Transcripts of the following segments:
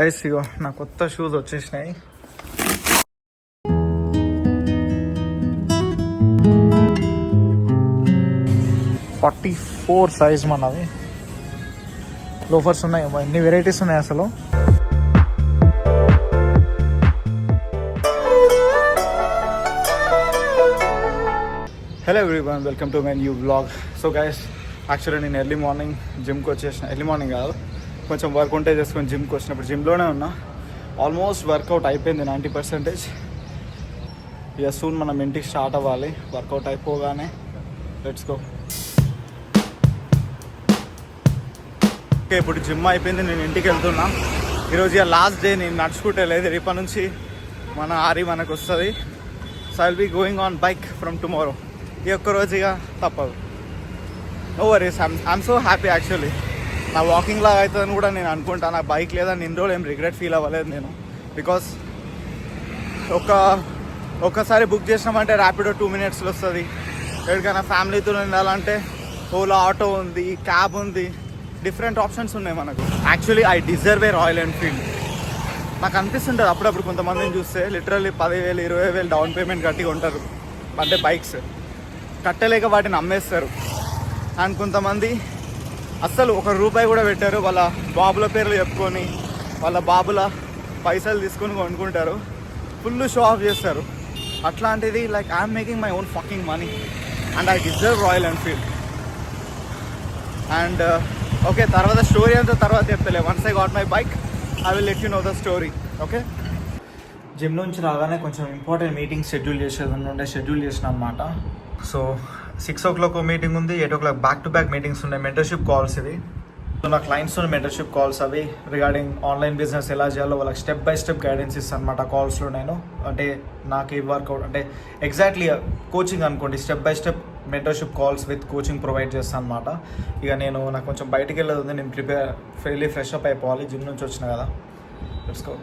Guys ఇగో నా కొత్త shoes వచ్చేసినాయి. ఫార్టీ 44 సైజ్ మనది. లోఫర్స్ ఉన్నాయి, ఎన్ని వెరైటీస్ ఉన్నాయి అసలు. Hello everyone, welcome to my new vlog. So guys, actually నేను ఎర్లీ మార్నింగ్ జిమ్కి వచ్చేసిన. ఎర్లీ మార్నింగ్ కాదు, కొంచెం వర్క్ ఉంటే చేసుకొని జిమ్కి వచ్చినప్పుడు జిమ్లోనే ఉన్నా. ఆల్మోస్ట్ వర్కౌట్ అయిపోయింది 90%. ఇక సూన్ మనం ఇంటికి స్టార్ట్ అవ్వాలి. వర్కౌట్ అయిపోగానే లెట్స్ గో. ఓకే, ఇప్పుడు జిమ్ అయిపోయింది, నేను ఇంటికి వెళ్తున్నా. ఈరోజు ఇక లాస్ట్ డే, నేను నడుచుకుంటే లేదు. రేపటి నుంచి మన ఆరి మనకు వస్తుంది. So I will be going on bike from tomorrow. ఈ ఒక్కరోజు ఇక తప్పదు. No worries, I'm so happy. Actually నా వాకింగ్ లాగా అవుతుందని కూడా నేను అనుకుంటాను. నా బైక్ లేదని ఇన్ని రోజులు ఏం రిగ్రెట్ ఫీల్ అవ్వలేదు నేను. బికాస్ ఒక్కసారి బుక్ చేసినామంటే ర్యాపిడో 2 minutesలో వస్తుంది. ఎక్కడికైనా ఫ్యామిలీతో వెళ్ళాలంటే ఓలా ఆటో ఉంది, క్యాబ్ ఉంది, డిఫరెంట్ ఆప్షన్స్ ఉన్నాయి మనకు. Actually I deserve A royal Enfield. నాకు అనిపిస్తుంటుంది అప్పుడప్పుడు కొంతమందిని చూస్తే లిటరల్లీ 10,000 20,000 డౌన్ పేమెంట్ కట్టి ఉంటారు, అంటే బైక్స్ కట్టలేక వాటిని అమ్మేస్తారు. అండ్ కొంతమంది అస్సలు ₹1 కూడా పెట్టారు, వాళ్ళ బాబుల పేర్లు చెప్పుకొని వాళ్ళ బాబుల పైసలు తీసుకొని కొనుక్కుంటారు, ఫుల్ షో ఆఫ్ చేస్తారు. అట్లాంటిది like I'm making my own fucking money and I deserve royal enfield. And okay, తర్వాత స్టోరీ అంతా తర్వాత చెప్తలే. Once I got my bike I will let you know the story. Okay, gym నుంచి రాగానే కొంచెం important meeting schedule చేసిన అనమాట. So 6 o'clock meeting ఉంది, 8 o'clock back to back meetings ఉన్నాయి. మెంటర్షిప్ కాల్స్ ఇవి. సో నా క్లయింట్స్ మెంటర్షిప్ కాల్స్ అవి రిగార్డింగ్ ఆన్లైన్ బిజినెస్ ఎలా చేయాలో వాళ్ళకి స్టెప్ బై స్టెప్ గైడెన్స్ ఇస్తాను అనమాట కాల్స్లో నేను. అంటే నాకు ఈ వర్కౌట్ అంటే ఎగ్జాక్ట్లీ కోచింగ్ అనుకోండి, step by step mentorship calls with coaching provide చేస్తాను అనమాట. ఇక నాకు కొంచెం బయటికి వెళ్ళేది ఉంది, నేను ఫ్రెష్ అప్ అయిపోవాలి. జిమ్ నుంచి వచ్చిన కదా, let's go.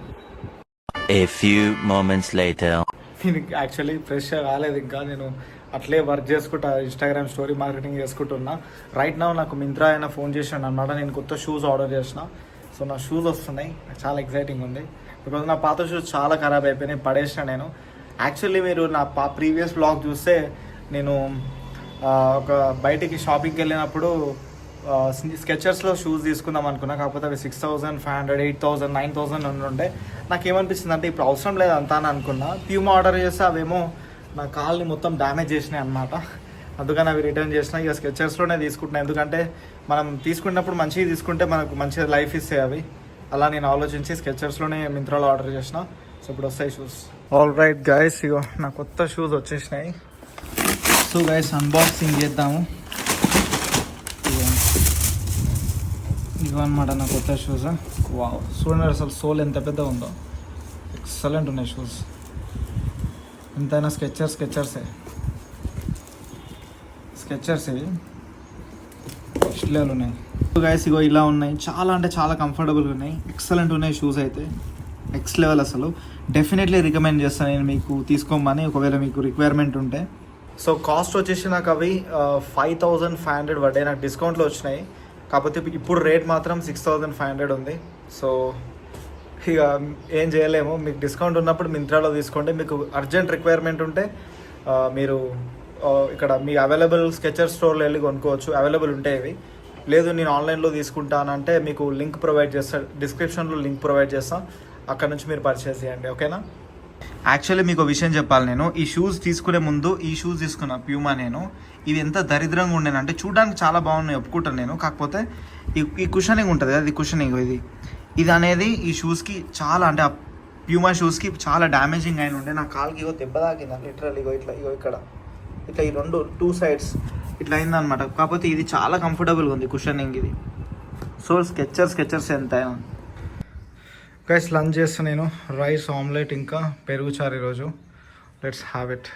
A few moments later. నేను యాక్చువల్లీ ఫ్రెష్ కాలేదు ఇంకా, నేను అట్లే వర్క్ చేసుకుంటా, ఇన్స్టాగ్రామ్ స్టోరీ మార్కెటింగ్ చేసుకుంటున్నా. రైట్ నౌ నాకు మింత్రా అయినా ఫోన్ చేసాను అనమాట. నేను కొత్త షూస్ ఆర్డర్ చేసిన. సో నా షూస్ వస్తున్నాయి, చాలా ఎక్సైటింగ్ ఉంది. బికాజ్ నా పాత షూస్ చాలా ఖరాబ్ అయిపోయినాయి, పడేసిన నేను. యాక్చువల్లీ మీరు నా ప్రీవియస్ బ్లాగ్ చూస్తే నేను ఒక బయటికి షాపింగ్కి వెళ్ళినప్పుడు స్కెచర్స్లో షూస్ తీసుకుందాం అనుకున్నా. కాకపోతే అవి 6,500 8,000 9,000 ఉండే. నాకేమనిపించింది అంటే ఇప్పుడు అవసరం లేదు అంతా అని అనుకున్నా. ప్యూమా ఆర్డర్ చేస్తే అవేమో నా కాల్ని మొత్తం డ్యామేజ్ చేసినాయి అనమాట. అందుకని అవి రిటర్న్ చేసిన. ఇక స్కెచర్స్లోనే తీసుకుంటున్నాను, ఎందుకంటే మనం తీసుకున్నప్పుడు మంచిగా తీసుకుంటే మనకు మంచిగా లైఫ్ ఇస్తాయి అవి. అలా నేను ఆలోచించి స్కెచర్స్లోనే మింత్రాలో ఆర్డర్ చేసిన. సో ఇప్పుడు వస్తాయి షూస్. ఆల్ రైట్ గైస్, ఇగో నా కొత్త షూస్ వచ్చేసినాయి. సో గైస్, అన్బాక్సింగ్ చేద్దాము. ఇవన్నమాట నా కొత్త షూస్. వావ్, చూడండి అసలు సోల్ ఎంత పెద్దగా ఉందో. ఎక్సలెంట్ ఉన్నాయి షూస్. ఎంతైనా స్కెచర్సే ఇవి నెక్స్ట్ లెవెల్ ఉన్నాయి. గైస్ ఇగో ఇలా ఉన్నాయి, చాలా అంటే చాలా కంఫర్టబుల్గా ఉన్నాయి, ఎక్సలెంట్ ఉన్నాయి షూస్ అయితే. నెక్స్ట్ లెవెల్ అసలు. డెఫినెట్లీ రికమెండ్ చేస్తాను నేను మీకు తీసుకోమని, ఒకవేళ మీకు రిక్వైర్మెంట్ ఉంటే. సో కాస్ట్ వచ్చేసి నాకు అవి 5,500 పడ్డాయి, నాకు డిస్కౌంట్లో వచ్చినాయి. కాకపోతే ఇప్పుడు రేట్ మాత్రం 6,500 ఉంది. సో ఇక ఏం చేయలేము, మీకు డిస్కౌంట్ ఉన్నప్పుడు మింత్రాలో తీసుకోండి. మీకు అర్జెంట్ రిక్వైర్మెంట్ ఉంటే మీరు ఇక్కడ మీ అవైలబుల్ స్కెచర్ స్టోర్లో వెళ్ళి కొనుక్కోవచ్చు, అవైలబుల్ ఉంటాయి ఇవి. లేదు నేను ఆన్లైన్లో తీసుకుంటానంటే మీకు లింక్ ప్రొవైడ్ చేస్తాను, డిస్క్రిప్షన్లో లింక్ ప్రొవైడ్ చేస్తాను, అక్కడ నుంచి మీరు పర్చేస్ చేయండి. ఓకేనా? యాక్చువల్లీ మీకు విషయం చెప్పాలి, నేను ఈ షూస్ తీసుకునే ముందు ఈ షూస్ తీసుకున్నా ప్యూమా. నేను ఇవి ఎంత దరిద్రంగా ఉండేనంటే, చూడడానికి చాలా బాగున్నాయి ఒప్పుకుంటాను నేను. కాకపోతే ఈ కుషనింగ్ ఉంటుంది, అది కుషనింగ్ ఇది అనేది ఈ షూస్కి చాలా, అంటే ఆ ప్యూమా షూస్కి చాలా డ్యామేజింగ్ అయిన ఉండే. నా కాలుకి దెబ్బ తాకింది లిటరల్. ఇక్కడ ఇట్లా ఈ 2 sides ఇట్లా అయిందనమాట. కాకపోతే ఇది చాలా కంఫర్టబుల్గా ఉంది కుషనింగ్ ఇది. సో స్కెచర్స్ ఎంత గైస్. లంచ్ చేస్తా నేను, రైస్ ఆమ్లెట్ ఇంకా పెరుగు చారు ఈరోజు. Let's have it.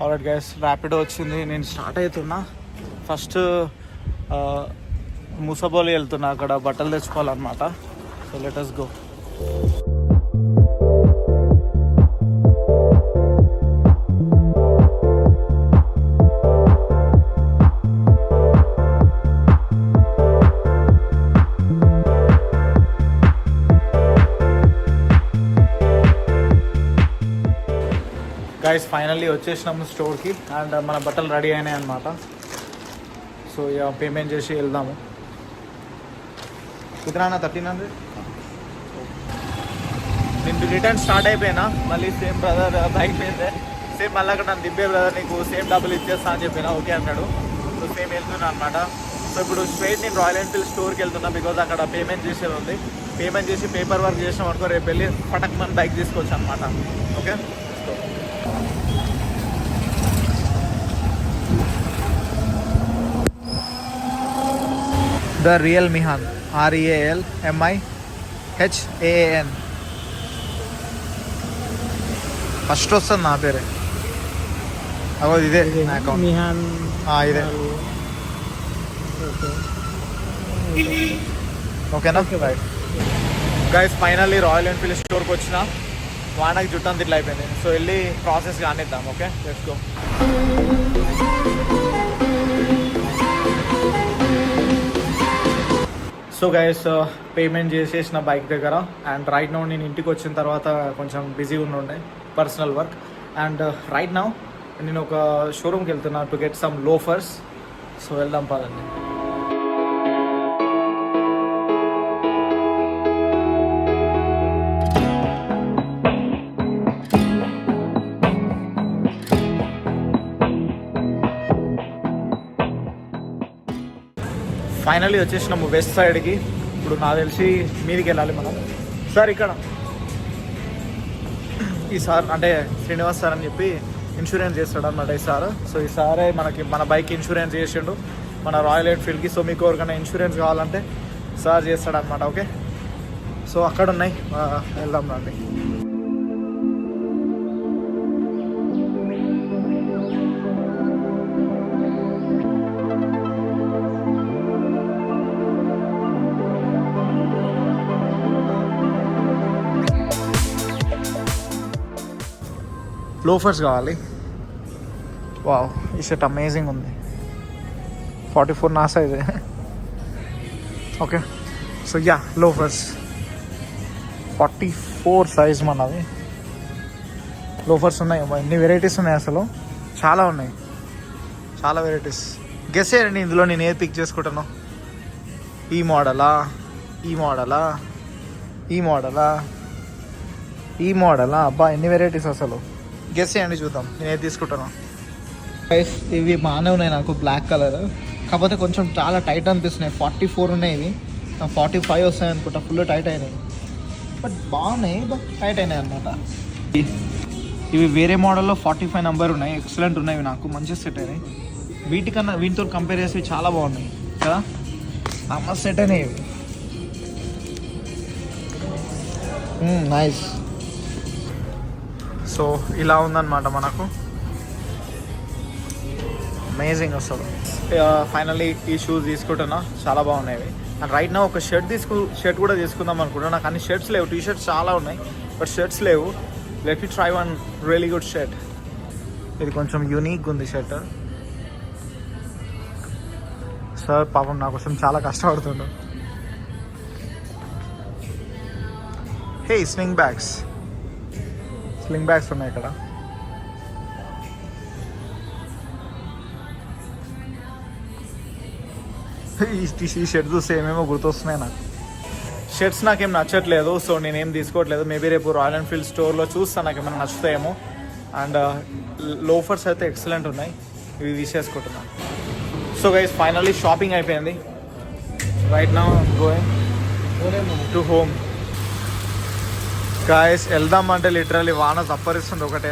Alright guys, rapido వచ్చింది, నేను స్టార్ట్ అవుతున్నా. ఫస్ట్ ముసబోలి వెళ్తున్నా, అక్కడ బట్టలు తెచ్చుకోవాలన్నమాట. So let us go. Guys finally వచ్చేసినాము స్టోర్కి అండ్ మన బట్టలు రెడీ అయినాయి అనమాట. సో ఇక పేమెంట్ చేసి వెళ్దాము. కుదరానా 1300 నేను రిటర్న్ స్టార్ట్ అయిపోయినా. మళ్ళీ సేమ్ బ్రదర్ బైక్ మీద సేమ్ మళ్ళీ అక్కడ నన్ను దిబ్బే బ్రదర్ నీకు సేమ్ డబ్బులు ఇచ్చేస్తా అని చెప్పిన. ఓకే అన్నాడు. సో సేమ్ వెళ్తున్నా అనమాట. సో ఇప్పుడు స్ట్రైట్ నేను రాయల్ ఎన్ఫీల్డ్ స్టోర్కి వెళ్తున్నా. బికాజ్ అక్కడ పేమెంట్ చేసేది ఉంది. పేమెంట్ చేసి పేపర్ వర్క్ చేసాం అనుకో రేపు వెళ్ళి పటక్ మన బైక్ తీసుకోవచ్చు అనమాట. Okay the real Mihaan REALMIHAAN first వస్తుంది నా పేరే. అవో ఇదే నా అకౌంట్ మిహాన్. ఇదే ఓకేనా. Right guys finally royal enfield స్టోర్కి వచ్చిన. వానకి జుట్టంత ఇట్లా అయిపోయింది. సో వెళ్ళి ప్రాసెస్ కానిద్దాం. Okay let's go. So guys payment చేసేసిన బైక్ దగ్గర. అండ్ రైట్ నౌ నేను ఇంటికి వచ్చిన తర్వాత కొంచెం బిజీ ఉండే personal work. And right now నేను ఒక షోరూమ్కి వెళ్తున్నా to get some loafers. So వెళ్దాం పదండి. ఫైనల్లీ వచ్చేసినాము వెస్ట్ సైడ్కి. ఇప్పుడు నాకు తెలిసి మీదికి వెళ్ళాలి మనం. సార్ ఇక్కడ ఈ సార్ అంటే శ్రీనివాస్ సార్ అని చెప్పి ఇన్సూరెన్స్ చేస్తాడు అన్నమాట ఈ సార్. సో ఈ సారే మన బైక్ ఇన్సూరెన్స్ చేసిండు మన రాయల్ ఎన్ఫీల్డ్కి. సో మీకు ఎవరికైనా ఇన్సూరెన్స్ కావాలంటే సార్ చేస్తాడు అనమాట. ఓకే సో అక్కడ ఉన్నాయి, వెళ్దాం రండి. లోఫర్స్ కావాలి. వావ్ ఈ షర్ట్ అమేజింగ్ ఉంది. 44 నా size. Okay so yeah loafers 44 size మనది. లోఫర్స్ ఉన్నాయి. ఎన్ని వెరైటీస్ ఉన్నాయి అసలు, చాలా ఉన్నాయి, చాలా వెరైటీస్. గెస్ చేయండి ఇందులో నేను ఏది పిక్ చేసుకుంటాను. ఈ మోడలా, ఈ మోడలా, ఈ మోడలా, ఈ మోడలా. అబ్బా ఎన్ని వెరైటీస్ అసలు. గెస్ చేయండి చూద్దాం నేను ఏది తీసుకుంటాను. ఇవి బాగానే ఉన్నాయి నాకు, బ్లాక్ కలర్. కాకపోతే కొంచెం చాలా టైట్ అనిపిస్తున్నాయి. 44 ఉన్నాయి ఇవి. 45 వస్తాయి అనుకుంటా. ఫుల్ టైట్ అయినాయి. బట్ బాగున్నాయి, బట్ టైట్ అయినాయి అనమాట. ఇవి వేరే మోడల్లో 45 నెంబర్ ఉన్నాయి. ఎక్సలెంట్ ఉన్నాయి నాకు, మంచిగా సెట్ అయినాయి. వీటికన్నా వీటితో కంపేర్ చేసి చాలా బాగున్నాయి కదా. అమ్మ సెట్ అయినాయి ఇవి. నైస్. సో ఇలా ఉందన్నమాట మనకు. అమేజింగ్ అసలు. ఫైనల్లీ ఈ షూస్ తీసుకుంటున్నా, చాలా బాగున్నాయి. అండ్ రైట్ నా ఒక షర్ట్ కూడా తీసుకుందాం అనుకుంటున్నా. నాకు అన్ని షర్ట్స్ లేవు. టీ షర్ట్స్ చాలా ఉన్నాయి బట్ షర్ట్స్ లేవు. Let me try one really good shirt. ఇది కొంచెం యూనిక్ ఉంది షర్ట్. సార్ పాపం నా కోసం చాలా కష్టపడుతుండు. హే స్లింగ్ బ్యాగ్స్ ఉన్నాయి ఇక్కడ. ఈ షర్ట్ చూస్తే ఏమేమో గుర్తొస్తున్నాయి నాకు. షర్ట్స్ నాకేం నచ్చట్లేదు, సో నేనేం తీసుకోవట్లేదు. మేబీ రేపు రాయల్ ఎన్ఫీల్డ్ స్టోర్లో చూస్తాను, నాకు ఏమైనా నచ్చుతాయేమో. అండ్ లోఫర్స్ అయితే ఎక్సలెంట్ ఉన్నాయి, ఇవి తీసేసుకుంటున్నాను. సో గైస్ ఫైనల్లీ షాపింగ్ అయిపోయింది. Right now going to home. Guys వెళ్దామంటే లిటరల్లీ వాన తప్పరిస్తుంది ఒకటే.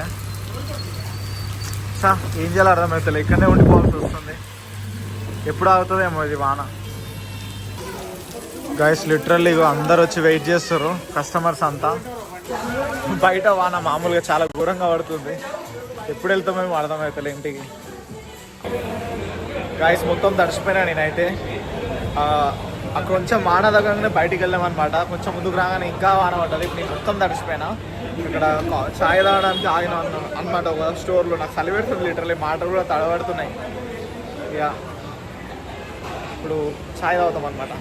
ఏం చేయాలో అర్థమవుతుంది. ఇక్కడనే ఉండిపోవాల్సి వస్తుంది. ఎప్పుడు ఆగుతుందేమో ఇది వాన. గాయస్ లిటరల్లీ అందరు వచ్చి వెయిట్ చేస్తారు, కస్టమర్స్ అంతా. బయట వాన మామూలుగా చాలా ఘోరంగా పడుతుంది. ఎప్పుడు వెళ్తామేమో అర్థమవుతుంది ఇంటికి. గాయస్ మొత్తం తడిసిపోయినా నేనైతే. కొంచెం వాన దగ్గరనే బయటికి వెళ్ళామన్నమాట. కొంచెం ముందుకు రాగానే ఇంకా వాన పడ్డది. నేను మొత్తం తడిసిపోయినా. ఇక్కడ చాయ్ తాగడానికి ఆగిన అనమాట ఒక స్టోర్లో. నాకు చలి పెడుతుంది లిటరల్లీ, మాటలు కూడా తడబడుతున్నాయి. ఇక ఇప్పుడు చాయ్ తాగుతాం అనమాట.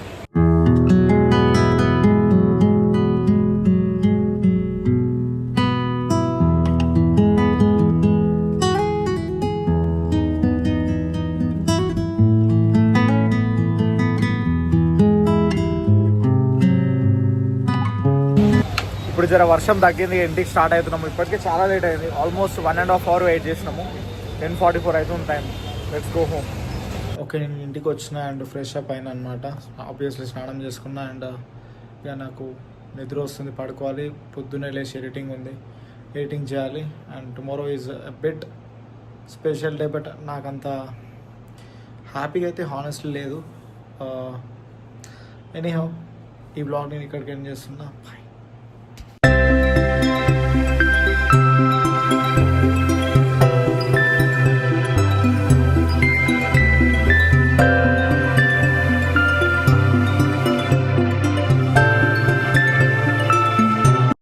ఇప్పుడు జర వర్షం తగ్గింది, ఇంటికి స్టార్ట్ అవుతున్నాము. ఇప్పటికే చాలా లేట్ అయింది, ఆల్మోస్ట్ 1.5 hour వెయిట్ చేసినాము. 10:44 అవుతుంది time. Let's go home. Okay, నేను ఇంటికి వచ్చిన అండ్ ఫ్రెష్ అప్ అయినా అనమాట. ఆబ్వియస్లీ స్నానం చేసుకున్నా అండ్ ఇక నాకు నిద్ర వస్తుంది, పడుకోవాలి. పొద్దున్నే లేచి ఎడిటింగ్ ఉంది, ఎడిటింగ్ చేయాలి. And tomorrow is a bit special day, but నాకంత హ్యాపీగా అయితే హానెస్ట్లీ లేదు. ఎనీహౌ ఈ బ్లాగ్ నేను ఇక్కడికి ఎండ్ చేస్తున్నా.